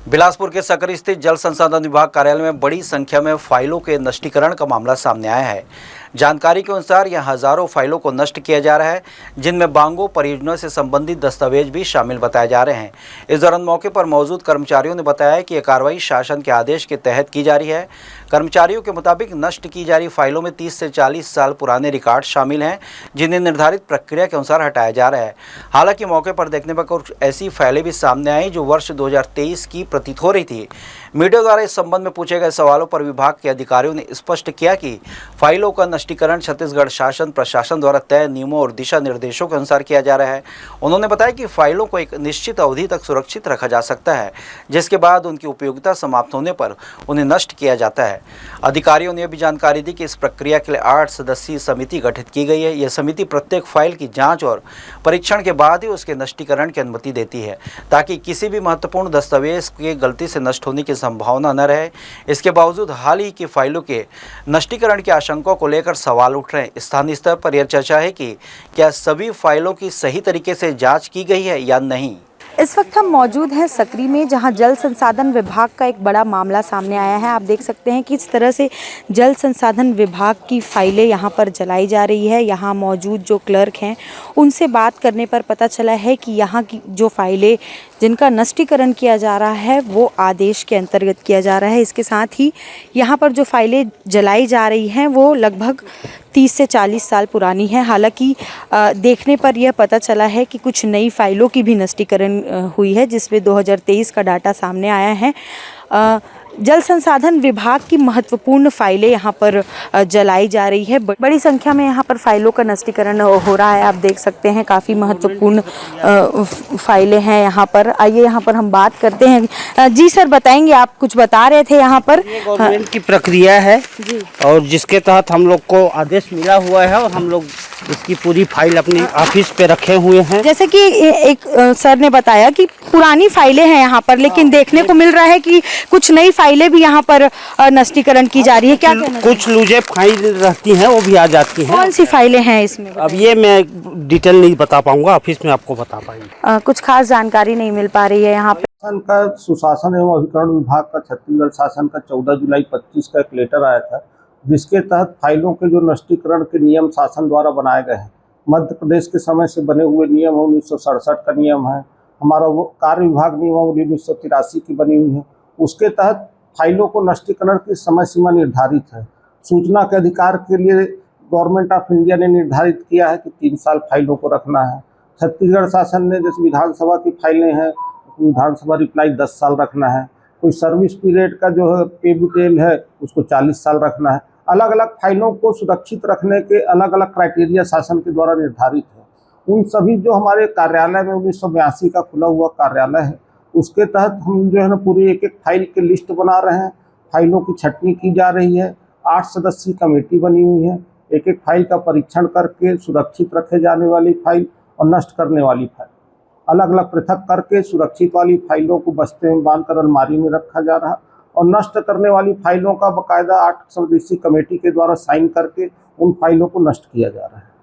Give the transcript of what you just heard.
बिलासपुर के सकरी स्थित जल संसाधन विभाग कार्यालय में बड़ी संख्या में फाइलों के नष्टीकरण का मामला सामने आया है। जानकारी के अनुसार यहां हजारों फाइलों को नष्ट किया जा रहा है, जिनमें बांगो परियोजना से संबंधित दस्तावेज भी शामिल बताए जा रहे हैं। इस दौरान मौके पर मौजूद कर्मचारियों ने बताया कि यह कार्रवाई शासन के आदेश के तहत की जा रही है। कर्मचारियों के मुताबिक नष्ट की जा रही फाइलों में 30 से 40 साल पुराने रिकॉर्ड शामिल हैं, जिन्हें निर्धारित प्रक्रिया के अनुसार हटाया जा रहा है। हालांकि मौके पर देखने पर कुछ ऐसी फाइलें भी सामने आई जो वर्ष 2023 की प्रतीत हो रही थी। मीडिया द्वारा इस संबंध में पूछे गए सवालों पर विभाग के अधिकारियों ने स्पष्ट किया कि फाइलों का नष्टीकरण छत्तीसगढ़ शासन प्रशासन द्वारा तय नियमों और दिशा निर्देशों के अनुसार किया जा रहा है। उन्होंने बताया कि फाइलों को एक निश्चित अवधि तक सुरक्षित रखा जा सकता है, जिसके बाद उनकी उपयोगिता समाप्त होने पर उन्हें नष्ट किया जाता है। अधिकारियों ने भी जानकारी दी कि इस प्रक्रिया के लिए 8 सदस्यीय समिति गठित की गई है। यह समिति प्रत्येक फाइल की जाँच और परीक्षण के बाद ही उसके नष्टीकरण की अनुमति देती है, ताकि किसी भी महत्वपूर्ण दस्तावेज के गलती से नष्ट होने की संभावना न रहे। इसके बावजूद हाल ही की फाइलों के नष्टीकरण की आशंका को लेकर सवाल उठ रहे हैं। स्थानीय स्तर पर यह चर्चा है कि क्या सभी फाइलों की सही तरीके से जांच की गई है या नहीं। इस वक्त हम मौजूद हैं सकरी में, जहां जल संसाधन विभाग का एक बड़ा मामला सामने आया है। आप देख सकते हैं कि इस तरह से जल संसाधन विभाग की फाइलें यहां पर जलाई जा रही है। यहां मौजूद जो क्लर्क हैं उनसे बात करने पर पता चला है कि यहां की जो फाइलें जिनका नष्टीकरण किया जा रहा है वो आदेश के अंतर्गत किया जा रहा है। इसके साथ ही यहाँ पर जो फाइलें जलाई जा रही हैं वो लगभग 30 से 40 साल पुरानी है। हालांकि देखने पर यह पता चला है कि कुछ नई फाइलों की भी नष्टीकरण हुई है, जिसमें 2023 का डाटा सामने आया है। जल संसाधन विभाग की महत्वपूर्ण फाइलें यहाँ पर जलाई जा रही है। बड़ी संख्या में यहाँ पर फाइलों का नष्टीकरण हो रहा है। आप देख सकते हैं काफ़ी महत्वपूर्ण फाइलें हैं यहाँ पर। आइए यहाँ पर हम बात करते हैं। जी सर, बताएंगे, आप कुछ बता रहे थे यहाँ पर। गवर्नमेंट की प्रक्रिया है और जिसके तहत हम लोग को आदेश मिला हुआ है और हम लोग इसकी पूरी फाइल अपने ऑफिस पे रखे हुए हैं। जैसे कि एक सर ने बताया कि पुरानी फाइलें हैं यहाँ पर, लेकिन देखने को मिल रहा है कि कुछ नई फाइलें भी यहाँ पर नष्टीकरण की जा रही है। क्या कुछ लूजे फाइल रहती हैं वो भी आ जाती हैं। कौन सी फाइलें हैं इसमें? अब ये मैं डिटेल नहीं बता पाऊंगा, ऑफिस में आपको बता पाएंगे। कुछ खास जानकारी नहीं मिल पा रही है यहाँ पे। शासन का सुशासन एवं अभिकरण विभाग का छत्तीसगढ़ शासन का 14 जुलाई 25 का एक लेटर आया था, जिसके तहत फाइलों के जो नष्टीकरण के नियम शासन द्वारा बनाए गए हैं। मध्य प्रदेश के समय से बने हुए नियम 1967 का नियम है, हमारा वो कार्य विभाग नियमावली 1983 की बनी हुई है। उसके तहत फाइलों को नष्टीकरण की समय सीमा निर्धारित है। सूचना के अधिकार के लिए गवर्नमेंट ऑफ इंडिया ने निर्धारित किया है कि 3 साल फाइलों को रखना है। छत्तीसगढ़ शासन ने जैसे विधानसभा की फाइलें हैं, विधानसभा रिप्लाई 10 साल रखना है। कोई सर्विस पीरियड का जो है पे डिटेल है उसको 40 साल रखना है। अलग अलग फाइलों को सुरक्षित रखने के अलग अलग क्राइटेरिया शासन के द्वारा निर्धारित है। उन सभी जो हमारे कार्यालय में 1982 का खुला हुआ कार्यालय है, उसके तहत हम जो है ना पूरी एक एक फाइल की लिस्ट बना रहे हैं। फाइलों की छटनी की जा रही है। 8 सदस्यीय कमेटी बनी हुई है। एक एक फाइल का परीक्षण करके सुरक्षित रखे जाने वाली फाइल और नष्ट करने वाली फाइल अलग अलग पृथक करके सुरक्षित वाली फाइलों को बस्ते में बांधकर अलमारी में रखा जा रहा, और नष्ट करने वाली फाइलों का बाकायदा 8 सदस्यीय कमेटी के द्वारा साइन करके उन फाइलों को नष्ट किया जा रहा है।